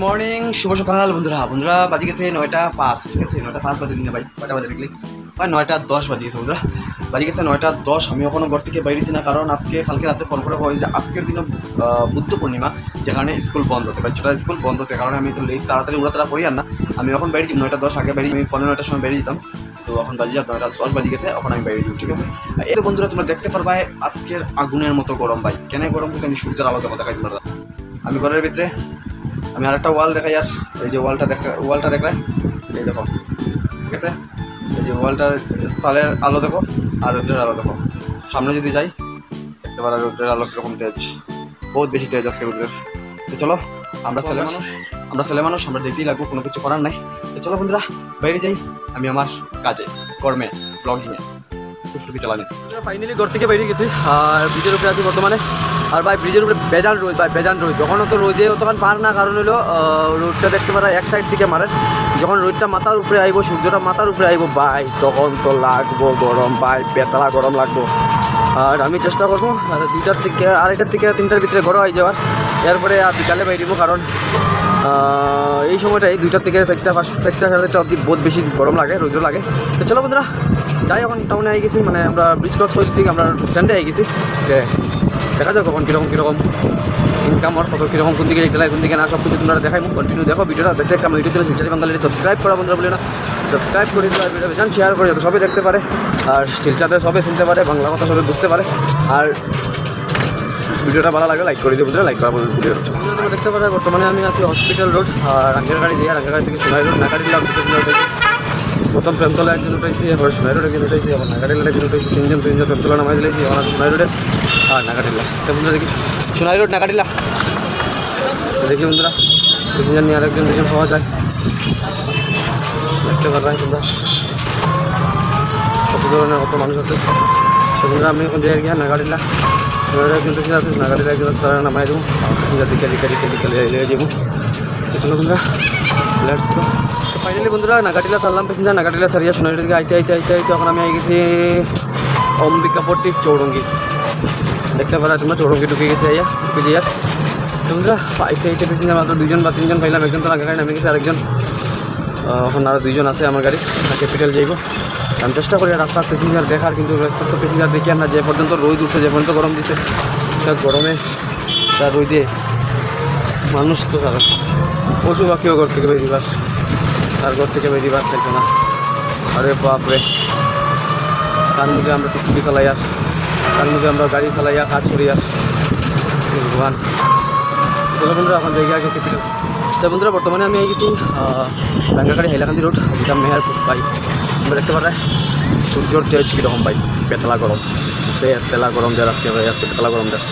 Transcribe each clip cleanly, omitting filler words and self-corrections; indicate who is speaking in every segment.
Speaker 1: Morning, শুভ সকাল বন্ধুরা। বন্ধুরা বাজে গেছে 9:05, ঠিক আছে? 9:05 বাজে দিনে ভাই, কয়টা বাজে দেখলি ভাই? 9:10 বাজে গেছে বন্ধুরা, বাজে গেছে 9:10। আমি এখনও ঘর থেকে বাইরেছি না, কারণ কালকে রাতে ফোন করে হয় যে আজকের দিনও বুদ্ধ পূর্ণিমা, যেখানে স্কুল বন্ধ হতে, বাচ্চাটা স্কুল বন্ধ হতে, কারণে আমি তো লেট তাড়াতাড়ি উড়াতাড়া করি আর না। আমি এখন বেরিয়েছি 9:10 আগে বেরিয়ে, আমি 9:15টার সময় বেরিয়ে যেতাম, তো এখন বাজে 9:10 বাজে গেছে, এখন আমি বেরিয়ে যাই, ঠিক আছে? এই তো বন্ধুরা তোমরা দেখতে পারবা আজকের আগুনের মতো গরম ভাই। কেন গরম? কিন্তু আমি সূর্যের আলো দেখা দেখাই তোমরা। আমি ঘরের ভিতরে আমি আরেকটা ওয়াল দেখাই, আর এই যে ওয়ালটা দেখায়, এই দেখো, ঠিক আছে? এই যে ওয়ালটার সালের আলো দেখো আর রোদ্রের আলো দেখো। সামনে যদি যাই দেখতে পারা রোদ্রের আলো কীরকম তেজ, বহুত বেশি তেজ আজকে রোদ্রের। তো চলো, আমরা ছেলে মানুষ আমরা দেখতেই লাগবো, কোনো কিছু করার নাই। তো চলো বন্ধুরা বাইরে যাই, আমি আমার কাজে কর্মে ব্লগিংয়ে টুকটুকি চালানি। ফাইনালি ঘর থেকে বেরিয়ে গেছি, আর ব্রিজের উপরে আছি বর্তমানে। আর ভাই ব্রিজের উপরে বেজান রোদ ভাই, বেজান রোদ। যখন তো রোদে তখন পার না, কারণ হলো রোদটা দেখতে পারা এক সাইড থেকে মারে। যখন রোদটা মাথার উপরে আইব, সূর্যটা মাথার উপরে আইব ভাই, তখন তো লাগবো গরম ভাই, বেতলা গরম লাগবো। আর আমি চেষ্টা করবো 2টার থেকে 2:30 থেকে 3টার ভিতরে ঘর হয়ে যাওয়ার, এরপরে আর বিকালে বাইরিব, কারণ এই সময়টাই 2টার থেকে 4টা 4:30 অবধি বহুত বেশি গরম লাগে, রোদও লাগে। তো চলো বন্ধুরা যাই, এখন টাউনে আই গেছি, মানে আমরা ব্রিজ ক্রস করেছি, আমরা স্ট্যান্ডে আই গেছি। দেখা যাক কখন কীরকম ইনকাম আর কত কীরকম, কোন দিকে যেতে লাগে কোন দিকে না, সব কিছু তোমরা দেখাই। কন্টিনিউ দেখো ভিডিওটা, দেখতে আমার ইউটিউব চ্যানেল শিলচর বাঙালি সাবস্ক্রাইব করা বন্ধুরা বলে না, সাবস্ক্রাইব করে দিতে, ভিডিও বেজান শেয়ার করে যাতে সবাই দেখতে পারে, আর শিলচাতে সবাই চিনতে পারে, বাংলা কথা সবাই বুঝতে পারে। আর ভিডিওটা ভালো লাগলে লাইক করে দিও বন্ধুরা, লাইক করা ভিডিও তোমরা দেখতে পারে। বর্তমানে আমি আছি হসপিটাল রোড, আর রাঙ্গের গাড়ি দিয়ে, রাঙ্গের গাড়ি থেকে সোনাই রোড, নাকাটি প্রথম প্রেমতলা একজন উঠাইছি, এবার সোনাই রোড একজন উঠাইছি, এখন নাগাটিলা একজন উঠাইছি, তিনজন প্রেমতলা নামাই দিয়েছি, এখন আছে সোনাই রোডে আর নাগাটিলা। বন্ধুরা দেখি সোনাই রোড নাগাটিলা, দেখি বন্ধুরা প্যাসেঞ্জার নিয়ে আরেকজন দুজন পাওয়া যায়, দেখতে পারবেন তোমরা কত ধরনের কত মানুষ আছে। সে বন্ধুরা আমি এখন যাই গিয়া নাগাটিলা, সোনাই রোড একজন প্যাসেঞ্জার আছে, নাগাটিলা একজন আছে, তারা নামাই দেবো, প্যাসেঞ্জার দিকে লেগে যাবো। চলো বন্ধুরা লেটস গো। ফাইনালি বন্ধুরা নাগাটিলা ছাড়লাম, প্যাসেঞ্জার নাগাটিলা ছাড়িয়া সোনাই রোড দিকে আইতে এখন আমি গেছি অম্বিকাপট্টি চৌরঙ্গি, দেখতে পারা তোমরা চৌরঙ্গি ঢুকে গেছে যাইয়া তোমরা আইতে প্যাসেঞ্জার মাত্র 2জন বা 3জন পাইলাম, একজন তো নাগা গাড়ি নামে গেছে, আরেকজন এখন আরও 2জন আছে আমার গাড়ি, ক্যাপিটাল যাইব। আমি চেষ্টা করি রাস্তার প্যাসেঞ্জার দেখার, কিন্তু রাস্তার তো প্যাসেঞ্জার দেখি আর না, যে পর্যন্ত রোদ উঠছে, যে পর্যন্ত গরম দিচ্ছে, গরমে তার রোদে মানুষ তো তারা পশু পাখিও ঘর থেকে বেরিয়ে তার ঘর থেকে বেরিয়ে চাইছে না। আরে বাপরে, তার মধ্যে আমরা টুকটুকি চালাই, আর তার মধ্যে আমরা গাড়ি চালাই, কাজ করি, আর ভগবান। চলো বন্ধুরা এখন জায়গা আগে ক্যাপিটাল। তো বন্ধুরা বর্তমানে আমি গেছি রাঙ্গাখাড়ি হাইলাকান্দি রোড, যেটা মেহেরপুর ভাই। আমরা দেখতে পারা সূর্যর তেজ কীরকম ভাই, পেতলা গরম দেয় আজকে ভাই, আজকে পেতলা গরম দেয়।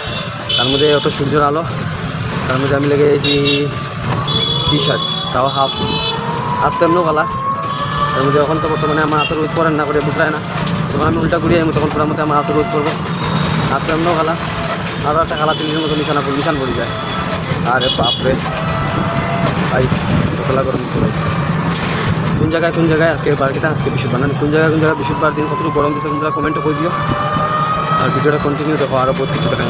Speaker 1: তার মধ্যে অত সূর্যের আলো, তার মধ্যে আমি লেগে গেছি টি-শার্ট, তাও হাফ তেমনও গালা। তার মধ্যে এখন তো বর্তমানে আমার হাতে রোদ পড়েন না করে বুঝলায় না, যখন আমি উল্টা ঘুরিয়ে তখন পুরার মধ্যে আমার হাতে রোদ পড়বো, হাত তেমনও গালা, আরও একটা গালা তিনের মতো নিশান পড়ে যায়। আরে বাপরে ভাই পেতলা গরম দিচ্ছে ভাই। কোন জায়গায় আজকে বারকেটা, আজকে বৃহস্পতিবার না, কোন জায়গায় বৃহস্পতিবার দিন কতটুকু গরম দিচ্ছে তোমরা কমেন্টে করে দিও, আর ভিডিওটা কন্টিনিউ দেখো, আরও বহুত কিছু দেখেন।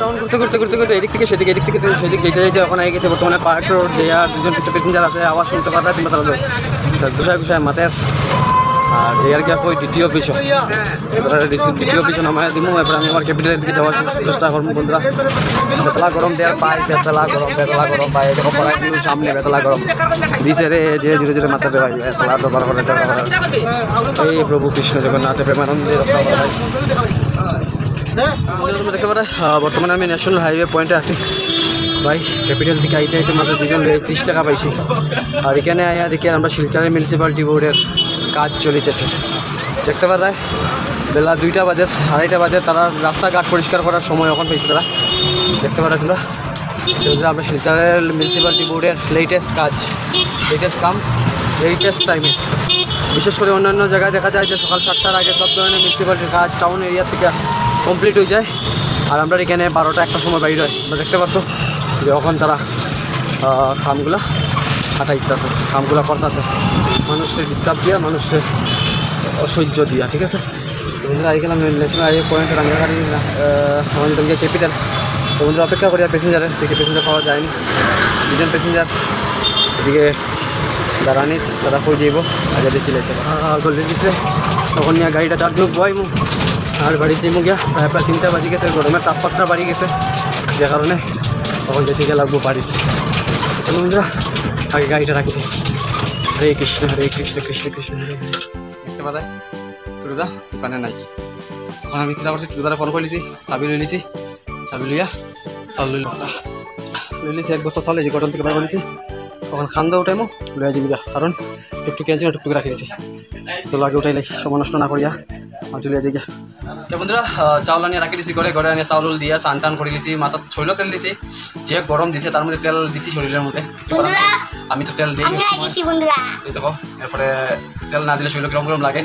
Speaker 1: টাউন ঘুরতে এদিক থেকে সেদিক যেতে এখন আগে গেছে বর্তমানে পার্ক রোড, যে আর 2জন প্যাসেঞ্জার আছে, আওয়াজ শুনতে পারবে তোমরা, তারা গুছায় মাথায়। আর যে আর কি ওই দ্বিতীয় পিছন নামায় দিব, এরপরে আমি আমার ক্যাপিটালের দিকে যাওয়ার চেষ্টা করবো বন্ধুরা। বেতলা গরম দেওয়ার পাই, বেতলা গরম পাই, এরকম পড়ায় কিন্তু সামনে বেতলা গরম দিছে রে, যে ধীরে ধীরে মাথাতে ভাই, বেতলা তো বার করে এই প্রভু কৃষ্ণ জগন্নাথ প্রেমানন্দে দেখতে পারে। বর্তমানে আমি ন্যাশনাল হাইওয়ে পয়েন্টে আছি ভাই, ক্যাপিটাল থেকে আইতে মাত্র 2জন 30 টাকা পাইছি। আর এখানে আয়া দেখি আমরা শিলচরের মিউনিসিপ্যালিটি বোর্ডের কাজ চলিতেছে, দেখতে পারা বেলা 2টা বাজে 2:30 বাজে, তারা রাস্তাঘাট পরিষ্কার করার সময় এখন পেয়েছে তারা, দেখতে পারা তোমরা। আমরা শিলচরের মিউনিসিপ্যালিটি বোর্ডের লেটেস্ট টাইমে, বিশেষ করে অন্যান্য জায়গায় দেখা যায় যে সকাল 7টার আগে সব ধরনের মিউনিসিপ্যালিটির কাজ টাউন এরিয়া থেকে কমপ্লিট হয়ে যায়, আর আমরা এখানে 12টা-1টার সময় বাইর হয়। আমরা দেখতে পাচ্ছ যে এখন তারা কামগুলা হাঁটাইতে আছে, কামগুলা করতেছে, মানুষের ডিস্টার্ব দিয়া, মানুষের অসহ্য দিয়া, ঠিক আছে? বন্ধুরা এখানে আমি ন্যাশনাল হাইওয়ে পয়েন্ট রাঙ্গাখাড়ি আমাদের ক্যাপিটাল। তো বন্ধুরা অপেক্ষা করি আর প্যাসেঞ্জারের, দেখে প্যাসেঞ্জার পাওয়া যায়নি, 2জন প্যাসেঞ্জার এদিকে দাঁড়ানি তারা কই যাইব আগে দেখি লাইতে গল্লির ভিতরে তখন নিয়ে গাড়িটা চার লোক বইমু আর বাড়ির যাইমু গিয়া প্রায় 3টা বাজি গেছে গরমের তাপমাত্রা বাড়ি গেছে যে কারণে তখন যেতে গিয়ে লাগবো বাড়ি চলো বন্ধুরা আগে গাড়িটা রাখি দিই হরে কৃষ্ণ কৃষ্ণ কৃষ্ণ হরে হরে দেখতে পারে টুরুদা দোকানে নাই তখন আমি কিনা করছি টুরুদারে ফোন করে লিছি চাবি লই লিছি চাবি লইয়া চাউল লই লিছি 1 বস্তা চাউল এই যে গঠন থেকে বার করেছি তখন খান্দা উঠাইমো লইয়া যাবি কারণ টুকটুকি আনছি না টুকটুকি রাখি দিছি চলো আগে উঠাইলাই সময় নষ্ট না করিয়া চলে যাই গিয়া বন্ধুরা চাউল আনিয়ে রাখি দিছি ঘরে আনিয়ে চাউল দিয়া চান টান করে দিছি মাথার শৈল তেল দিছি যে গরম দিছে তার মধ্যে তেল দিছি শরীরের মধ্যে আমি তো তেল দিই দেখো এরপরে তেল না দিলে শরীর গরম গরম লাগে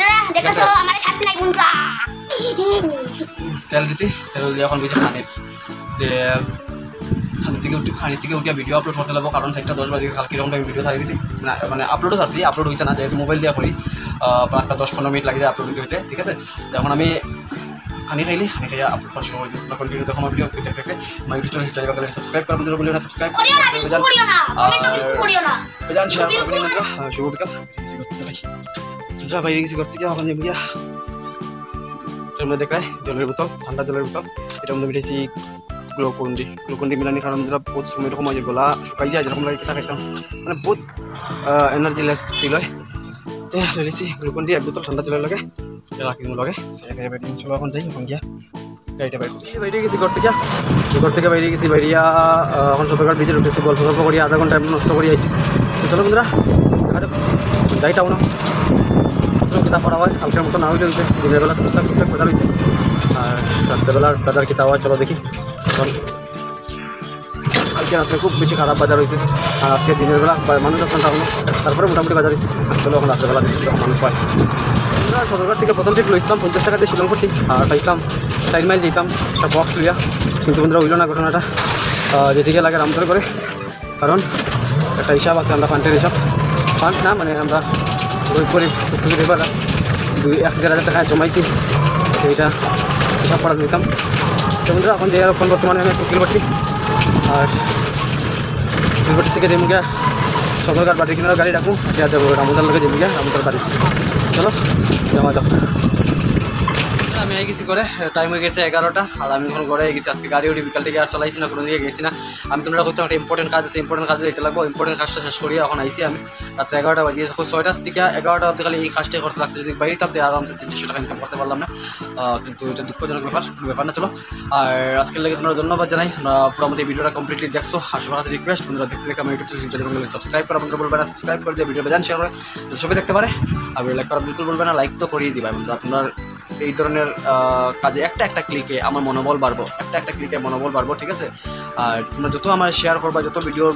Speaker 1: তেল দিছি তেল দিয়ে এখন বেশি খানি থেকে উঠিয়া ভিডিও আপলোড করতে লাগবো কারণ সেটা 10 বাজে কালকে এরকম টাইম ভিডিও ছাড়ি দিছি মানে আপলোডও ছাড়ছি আপলোড হয়েছে না যেহেতু মোবাইল দিয়া করি প্রায় 10-15 মিনিট লাগে যায় আপলোড হইতে ঠিক আছে এখন আমি খানি খাইয়া আপলোড করা শুরু করে দিই কন্টিনিউ দেখো আমার ভিডিও দেখতে দেখতে আমার ইউটিউব চ্যানেল চাইবা গেলে সাবস্ক্রাইব করবেন বন্ধুরা বলে না সাবস্ক্রাইব করিও না বেজান শেয়ার করবেন বন্ধুরা শুভ বিকাল সুজা বাইরে গেছি করতে গিয়ে এখন যাবো গিয়া এর মধ্যে দেখায় জলের বোতল ঠান্ডা জলের বোতল এটা মধ্যে মিটাইছি গ্লুকন্ডি মিলানি কারণ আমরা বহুত সময় এরকম হয় যে গলা শুকাই যায় যেরকম লাগে খাইতাম মানে বহুত এনার্জি লেস ফিল হয় তো লেছি গ্লুকন্ডি 1 বোতল ঠান্ডা জলের লাগে রাখি দিব লাগে চলো এখন যাই এখন গিয়া গাড়িটা বাইরে গেছি ঘর থেকে বাইরে গেছি বাইরিয়া এখন সবাইকার ভিজে উঠেছি গল্প করি আধা ঘন্টা নষ্ট করে আইছি তো চলো বন্ধুরা যাই টাউন কিতাব পড়া হয় হালকার মতো না হইলে হয়েছে দিনের বেলা টুকটাক পড়া হয়েছে আর রাত্রেবেলার বাজার কিতাব হয় চলো দেখি এখন কালকে রাত্রে খুব বেশি খারাপ বাজার হয়েছে আর আজকে দিনের বেলা মানুষ আসছেন টাউন তারপরে মোটামুটি বাজার হয়েছে চলো এখন রাত্রেবেলা দেখি যখন মানুষ হয় সদরঘাট থেকে প্রথম থেকে লইছিলাম 50 টাকা দিয়ে শিলং করতে আর পাইতাম 4 মাইল যেতাম একটা বক্স লইয়া কিন্তু বন্ধুরা হইল না ঘটনাটা যেদিকে লাগে রামধর করে কারণ একটা হিসাব আছে আমরা ফান্ডের হিসাব ফান্ড না মানে আমরা গরিব গরিব টুকটুকি এবার 1,000 টাকা জমাইছি সেইটা হিসাব করা নিতাম তো বন্ধুরা এখন যে এখন বর্তমানে আমি কিলবাটি আর কিলবাটি থেকে যে মুগিয়া সদরঘাট বাড়ি কিনার গাড়ি রাখুন যা যাবো রামদার লোকে যে মুগিয়া রামদার বাড়ি চলো যাওয়া যাক আমি গেছি করে টাইম হয়ে গেছে 11টা আর আমি এখন ঘরে গেছি আজকে গাড়ি উড়ি বিকাল থেকে আর চালাইছি না কোনো দিকে গেছি না আমি তোমরা করতে একটা ইম্পর্টেন্ট কাজ আছে ইম্পর্টেন্ট কাজে এটা লাগবো ইম্পর্টেন্ট কাজটা শেষ করি এখন আইসি আমি রাত্রে 11টা বাজে 6টার থেকে 11টা অবধি খালি এই কাজটাই করতে লাগছে যদি বাইরে থাকতে আরামসে 300 টাকা ইনকাম করতে পারলাম না কিন্তু এটা দুঃখজনক ব্যাপার না চলো আর আজকের লাগে তোমরা ধন্যবাদ জানাই তোমরা পুরো আমাদের ভিডিওটা কমপ্লিটলি দেখছো আর সবার কাছে রিকোয়েস্ট বন্ধুরা দেখতে দেখে আমার ইউটিউব চ্যানেল সাবস্ক্রাইব করা বন্ধুরা বলবে না সাবস্ক্রাইব করে দিয়ে ভিডিওটা জান শেয়ার করে সবাই দেখতে পারে আর লাইক করা বিলকুল বলবে না লাইক তো করিয়ে দিবা বন্ধুরা তোমরা এই ধরনের কাজে একটা ক্লিকে আমার মনোবল বাড়বো একটা ক্লিকে মনোবল বাড়বো ঠিক আছে আর তোমরা যত আমার শেয়ার করবা যত ভিডিও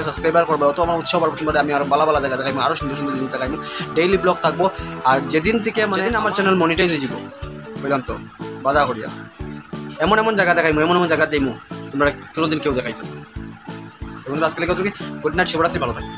Speaker 1: সাবস্ক্রাইবার করবো অত আমার উৎসব বাড়বো তোমরা আমি আরও ভালো জায়গা দেখাইবো আরও সুন্দর সুন্দর জিনিস দেখাইবো ডেইলি ব্লগ থাকবো আর যেদিন থেকে মানে আমার চ্যানেল মনিটাইজ হয়ে যাবো বুঝলাম তো বাধা করিয়া এমন জায়গা দেখাইবো এমন জায়গা যাইমো তোমরা কোনোদিন কেউ দেখাইছো এবং আজকে লেগে গুড নাইট শিবরাত্রি ভালো থাকে।